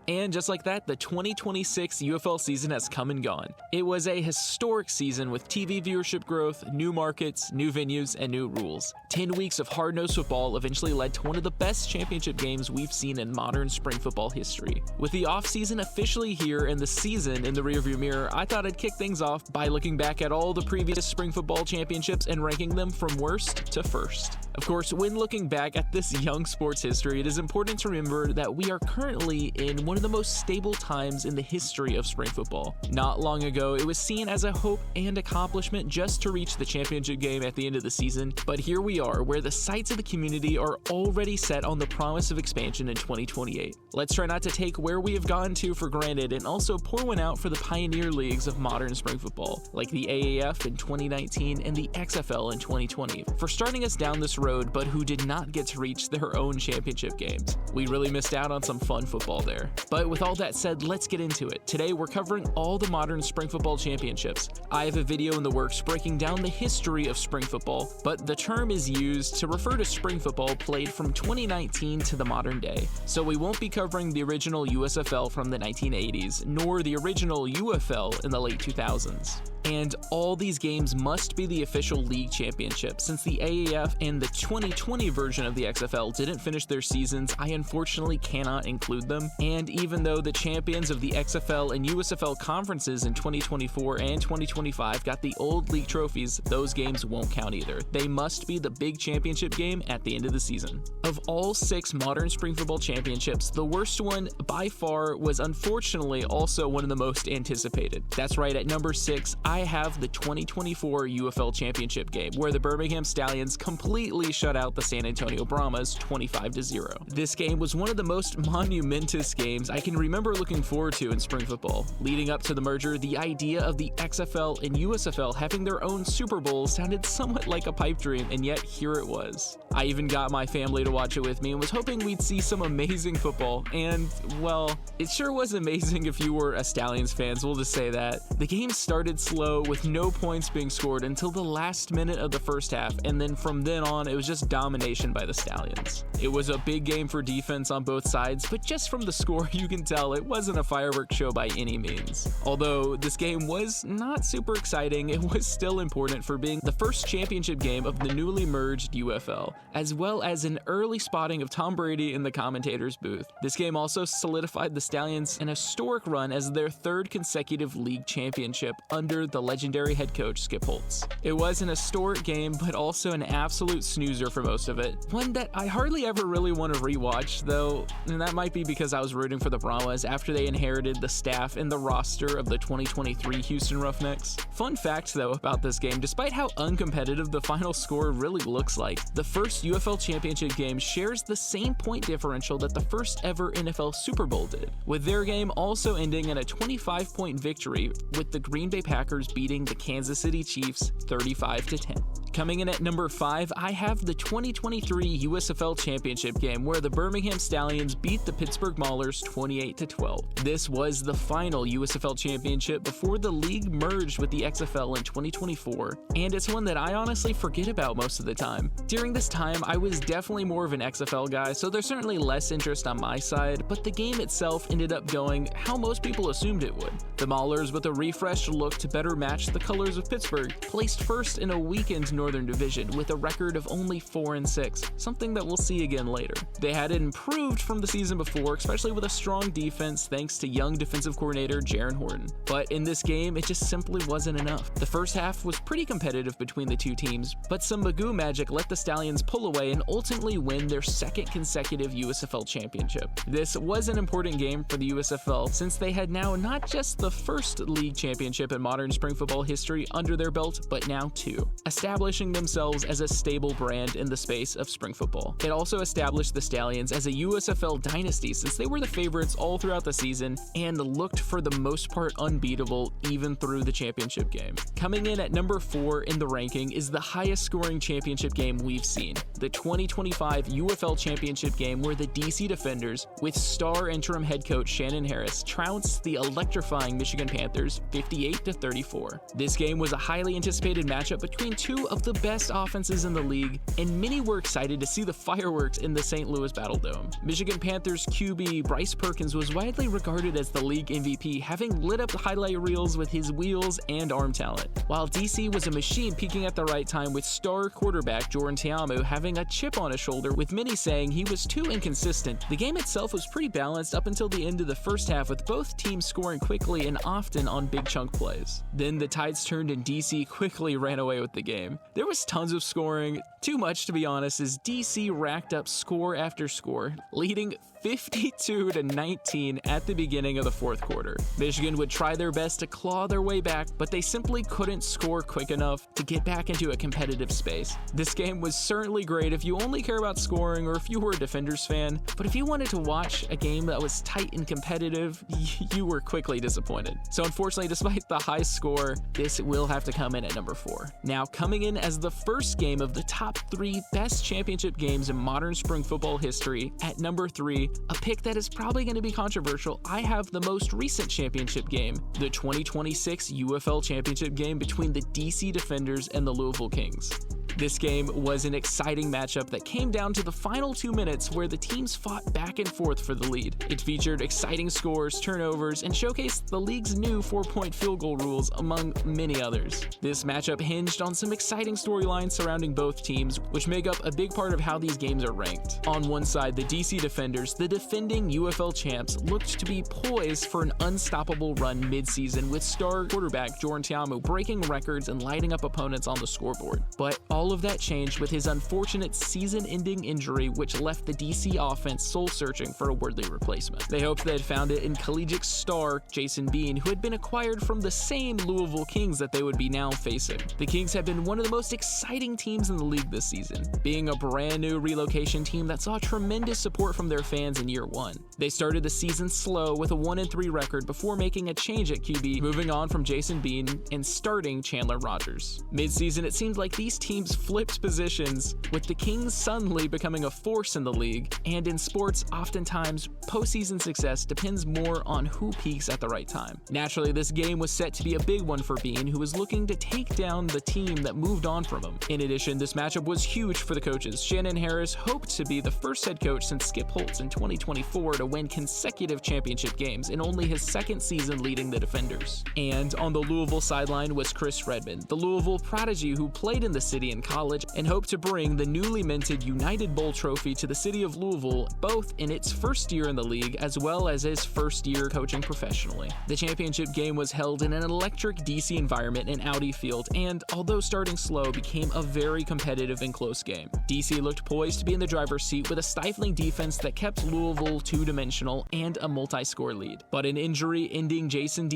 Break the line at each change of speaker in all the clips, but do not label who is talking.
And just like that, the 2026 UFL season has come and gone. It was a historic season with TV viewership growth, new markets, new venues, and new rules. 10 weeks of hard-nosed football eventually led to one of the best championship games we've seen in modern spring football history. With the off-season officially here and the season in the rearview mirror, I thought I'd kick things off by looking back at all the previous spring football championships and ranking them from worst to first. Of course, when looking back at this young sport's history, it is important to remember that we are currently in one of the most stable times in the history of spring football. Not long ago, it was seen as a hope and accomplishment just to reach the championship game at the end of the season, but here we are, where the sights of the community are already set on the promise of expansion in 2028. Let's try not to take where we have gone to for granted and also pour one out for the pioneer leagues of modern spring football, like the AAF in 2019 and the XFL in 2020, for starting us down this road, but who did not get to reach their own championship games. We really missed out on some fun football there. But with all that said, let's get into it. Today, we're covering all the modern spring football championships. I have a video in the works breaking down the history of spring football, but the term is used to refer to spring football played from 2019 to the modern day. So we won't be covering the original USFL from the 1980s, nor the original UFL in the late 2000s. And all these games must be the official league championship. Since the AAF and the 2020 version of the XFL didn't finish their seasons, I unfortunately cannot include them. And even though the champions of the XFL and USFL conferences in 2024 and 2025 got the old league trophies, those games won't count either. They must be the big championship game at the end of the season. Of all 6 modern spring football championships, the worst one by far was unfortunately also one of the most anticipated. That's right, at number 6, I have the 2024 UFL Championship game, where the Birmingham Stallions completely shut out the San Antonio Brahmas 25-0. This game was one of the most monumentous games I can remember looking forward to in spring football. Leading up to the merger, the idea of the XFL and USFL having their own Super Bowl sounded somewhat like a pipe dream, and yet here it was. I even got my family to watch it with me and was hoping we'd see some amazing football, and, well, it sure was amazing if you were a Stallions fan, we'll just say that. The game started slow with no points being scored until the last minute of the first half, and then from then on, it was just domination by the Stallions. It was a big game for defense on both sides, but just from the score, you can tell it wasn't a fireworks show by any means. Although this game was not super exciting, it was still important for being the first championship game of the newly merged UFL, as well as an early spotting of Tom Brady in the commentator's booth. This game also solidified the Stallions an historic run as their 3rd consecutive league championship under the legendary head coach Skip Holtz. It was an historic game, but also an absolute snoozer for most of it. One that I hardly ever really want to rewatch, though, and that might be because I was rooting for the Brahmas after they inherited the staff and the roster of the 2023 Houston Roughnecks. Fun fact, though, about this game, despite how uncompetitive the final score really looks like, the first UFL Championship game shares the same point differential that the first ever NFL Super Bowl did, with their game also ending in a 25-point victory, with the Green Bay Packers beating the Kansas City Chiefs 35-10. Coming in at number 5, I have the 2023 USFL Championship game, where the Birmingham Stallions beat the Pittsburgh Maulers 28-12. This was the final USFL Championship before the league merged with the XFL in 2024, and it's one that I honestly forget about most of the time. During this time, I was definitely more of an XFL guy, so there's certainly less interest on my side, but the game itself ended up going how most people assumed it would. The Maulers, with a refreshed look to better match the colors of Pittsburgh, placed first in a weakened Northern Division with a record of only 4-6, something that we'll see again later. They had improved from the season before, especially with a strong defense thanks to young defensive coordinator Jaron Horton. But in this game, it just simply wasn't enough. The first half was pretty competitive between the two teams, but some Magoo magic let the Stallions pull away and ultimately win their 2nd consecutive USFL championship. This was an important game for the USFL since they had now not just the first league championship in modern spring football history under their belt, but now 2, establishing themselves as a stable brand in the space of spring football. It also established the Stallions as a USFL dynasty since they were the favorites all throughout the season and looked for the most part unbeatable even through the championship game. Coming in at number 4 in the ranking is the highest scoring championship game we've seen, the 2025 UFL Championship game, where the DC Defenders, with star interim head coach Shannon Harris, trounced the electrifying Michigan Panthers 58-34. This game was a highly anticipated matchup between two of of the best offenses in the league, and many were excited to see the fireworks in the St. Louis Battle Dome. Michigan Panthers QB Bryce Perkins was widely regarded as the league MVP, having lit up the highlight reels with his wheels and arm talent, while DC was a machine peaking at the right time with star quarterback Jordan Ta'amu having a chip on his shoulder, with many saying he was too inconsistent. The game itself was pretty balanced up until the end of the first half, with both teams scoring quickly and often on big chunk plays. Then the tides turned and DC quickly ran away with the game. There was tons of scoring, too much to be honest, as DC racked up score after score, leading 52-19 at the beginning of the fourth quarter. Michigan would try their best to claw their way back, but they simply couldn't score quick enough to get back into a competitive space. This game was certainly great if you only care about scoring or if you were a Defenders fan, but if you wanted to watch a game that was tight and competitive, you were quickly disappointed. So unfortunately, despite the high score, this will have to come in at number 4. Now, coming in as the first game of the top 3 best championship games in modern spring football history, at number 3, a pick that is probably going to be controversial, I have the most recent championship game, the 2026 UFL Championship game between the DC Defenders and the Louisville Kings. This game was an exciting matchup that came down to the final 2 minutes where the teams fought back and forth for the lead. It featured exciting scores, turnovers, and showcased the league's new 4-point field goal rules, among many others. This matchup hinged on some exciting storylines surrounding both teams, which make up a big part of how these games are ranked. On one side, the DC Defenders, the defending UFL champs, looked to be poised for an unstoppable run mid-season, with star quarterback Jordan Ta'amu breaking records and lighting up opponents on the scoreboard. But all of that changed with his unfortunate season-ending injury, which left the DC offense soul-searching for a worthy replacement. They hoped they had found it in collegiate star Jason Bean, who had been acquired from the same Louisville Kings that they would be now facing. The Kings have been one of the most exciting teams in the league this season, being a brand new relocation team that saw tremendous support from their fans in year 1. They started the season slow with a 1-3 record before making a change at QB, moving on from Jason Bean and starting Chandler Rogers. Mid-season, it seemed like these teams flipped positions, with the Kings suddenly becoming a force in the league, and in sports, oftentimes, postseason success depends more on who peaks at the right time. Naturally, this game was set to be a big one for Bean, who was looking to take down the team that moved on from him. In addition, this matchup was huge for the coaches. Shannon Harris hoped to be the first head coach since Skip Holtz in 2024 to win consecutive championship games in only his second season leading the Defenders. And on the Louisville sideline was Chris Redmond, the Louisville prodigy who played in the city in college and hoped to bring the newly minted United Bowl trophy to the city of Louisville, both in its first year in the league as well as his first year coaching professionally. The championship game was held in an electric DC environment in Audi Field, and although starting slow, became a very competitive and close game. DC looked poised to be in the driver's seat with a stifling defense that kept Louisville two-dimensional and a multi-score lead. But an injury ending Jason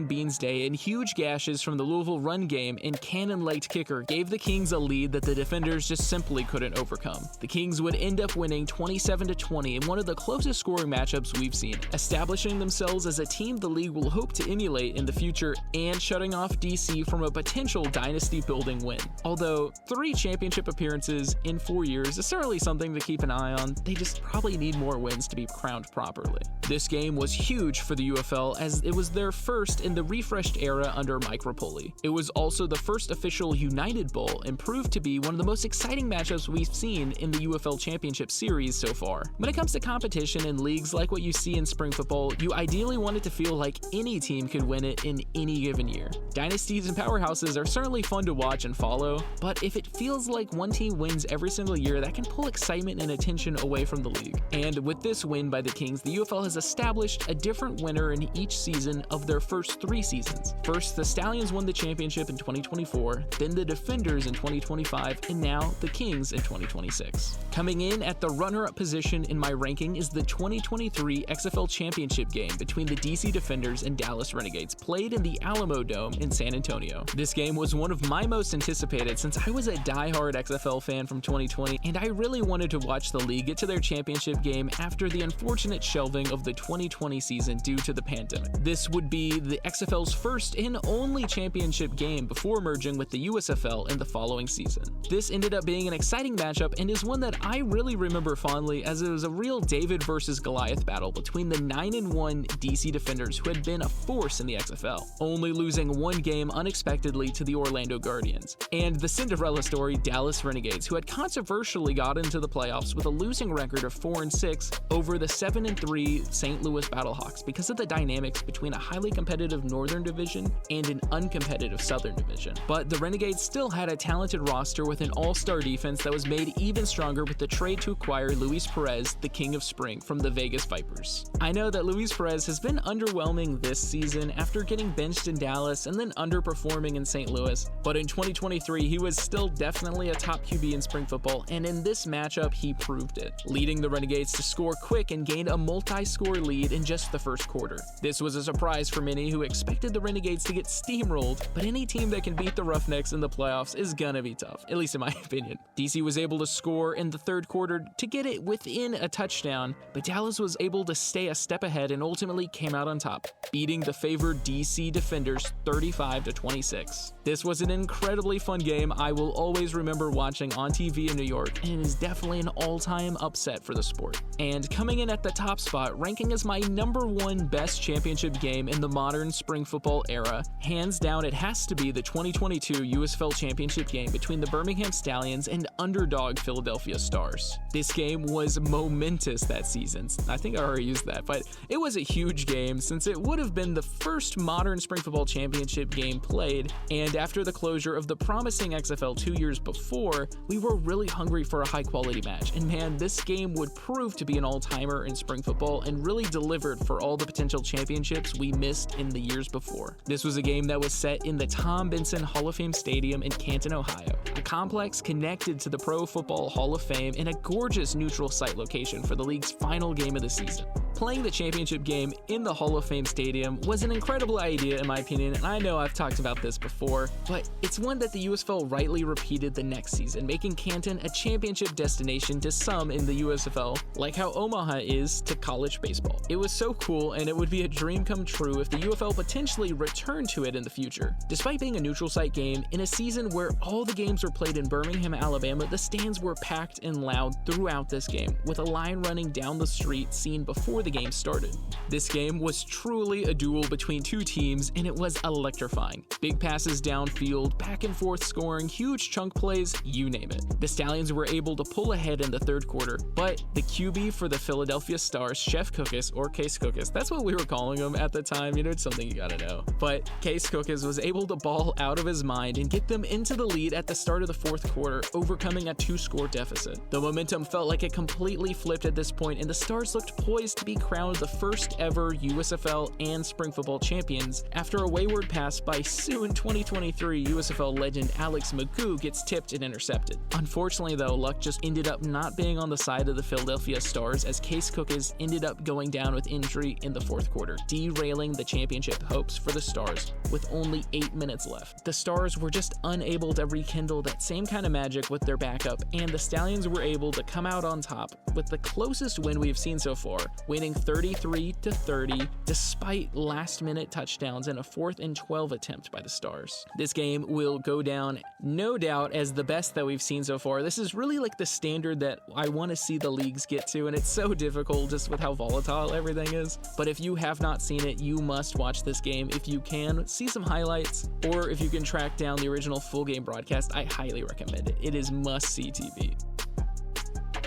Bean's day and huge gashes from the Louisville run game and cannon-legged kicker gave the Kings a lead that the Defenders just simply couldn't overcome. The Kings would end up winning 27-20 in one of the closest scoring matchups we've seen, establishing themselves as a team the league will hope to emulate in the future and shutting off DC from a potential dynasty-building win. Although 3 championship appearances in 4 years is certainly something to keep an eye on, they just probably need more wins to be crowned properly. This game was huge for the UFL as it was their first in the refreshed era under Mike Rapoli. It was also the first official United Bowl and proved to be one of the most exciting matchups we've seen in the UFL Championship series so far. When it comes to competition in leagues like what you see in spring football, you ideally want it to feel like any team could win it in any given year. Dynasties and powerhouses are certainly fun to watch and follow, but if it feels like one team wins every single year, that can pull excitement and attention away from the league. And with this win by the Kings, the UFL has established a different winner in each season of their first 3 seasons. First, the Stallions won the championship in 2024, then the Defenders in 2025, and now the Kings in 2026. Coming in at the runner-up position in my ranking is the 2023 XFL Championship game between the DC Defenders and Dallas Renegades, played in the Alamo Dome in San Antonio. This game was one of my most anticipated since I was a die-hard XFL fan from 2020, and I really wanted to watch the league get to their championship game after the unfortunate shelving of the 2020 season due to the pandemic. This would be the XFL's first and only championship championship game before merging with the USFL in the following season. This ended up being an exciting matchup and is one that I really remember fondly, as it was a real David versus Goliath battle between the 9-1 DC Defenders, who had been a force in the XFL, only losing one game unexpectedly to the Orlando Guardians, and the Cinderella story Dallas Renegades, who had controversially got into the playoffs with a losing record of 4-6 over the 7-3 St. Louis Battlehawks because of the dynamics between a highly competitive Northern Division and an uncompetitive Southern Division. But the Renegades still had a talented roster with an all-star defense that was made even stronger with the trade to acquire Luis Perez, the King of Spring, from the Vegas Vipers. I know that Luis Perez has been underwhelming this season after getting benched in Dallas and then underperforming in St. Louis, but in 2023 he was still definitely a top QB in spring football, and in this matchup he proved it, leading the Renegades to score quick and gained a multi-score lead in just the first quarter. This was a surprise for many who expected the Renegades to get steamrolled, but any team that can beat the Roughnecks in the playoffs is gonna be tough, at least in my opinion. DC was able to score in the third quarter to get it within a touchdown, but Dallas was able to stay a step ahead and ultimately came out on top, beating the favored DC Defenders 35-26. This was an incredibly fun game I will always remember watching on TV in New York, and it is definitely an all-time upset for the sport. And coming in at the top spot, ranking as my #1 best championship game in the modern spring football era, hands down it has to be the 2022 USFL Championship game between the Birmingham Stallions and underdog Philadelphia Stars. This game was momentous that season. I think I already used that, but it was a huge game since it would have been the first modern spring football championship game played, and after the closure of the promising XFL 2 years before, we were really hungry for a high-quality match, and man, this game would prove to be an all-timer in spring football and really delivered for all the potential championships we missed in the years before. This was a game that was set in the Tom Benson Hall of Fame Stadium in Canton, Ohio, a complex connected to the Pro Football Hall of Fame and a gorgeous neutral site location for the league's final game of the season. Playing the championship game in the Hall of Fame Stadium was an incredible idea in my opinion, and I know I've talked about this before, but it's one that the USFL rightly repeated the next season, making Canton a championship destination to some in the USFL, like how Omaha is to college baseball. It was so cool, and it would be a dream come true if the UFL potentially returned to it in the future. Despite being a neutral site game, in a season where all the games were played in Birmingham, Alabama, the stands were packed and loud throughout this game, with a line running down the street seen before the game started. This game was truly a duel between two teams, and it was electrifying. Big passes downfield, back and forth scoring, huge chunk plays, you name it. The Stallions were able to pull ahead in the third quarter, but the QB for the Philadelphia Stars, Chef Cookus, or Case Cookus, that's what we were calling him at the time, you know, it's something you gotta know. But Case Cookus was able to ball out of his mind and get them into the lead at the start of the fourth quarter, overcoming a 2-score deficit. The momentum felt like it completely flipped at this point, and the Stars looked poised to be crowned the first ever USFL and spring football champions after a wayward pass by soon 2023 USFL legend Alex Magoo gets tipped and intercepted. Unfortunately though, luck just ended up not being on the side of the Philadelphia Stars, as Case Cookus ended up going down with injury in the fourth quarter, derailing the championship hopes for the Stars with only 8 minutes left. The Stars were just unable to rekindle that same kind of magic with their backup, and the Stallions were able to come out on top with the closest win we've seen so far, winning 33-30 despite last-minute touchdowns and a 4th and 12 attempt by the Stars. This game will go down, no doubt, as the best that we've seen so far. This is really like the standard that I want to see the leagues get to, and it's so difficult just with how volatile everything is. But if you have not seen it, you must watch this game. If you can, see some highlights, or if you can track down the original full game broadcast, I highly recommend it. It is must-see TV.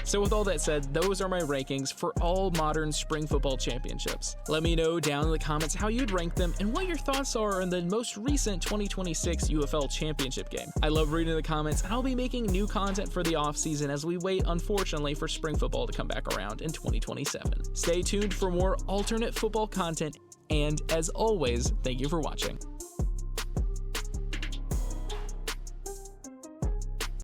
So with all that said, those are my rankings for all modern spring football championships. Let me know down in the comments how you'd rank them and what your thoughts are on the most recent 2026 UFL Championship game. I love reading the comments, and I'll be making new content for the offseason as we wait, unfortunately, for spring football to come back around in 2027. Stay tuned for more alternate football content, and as always, thank you for watching.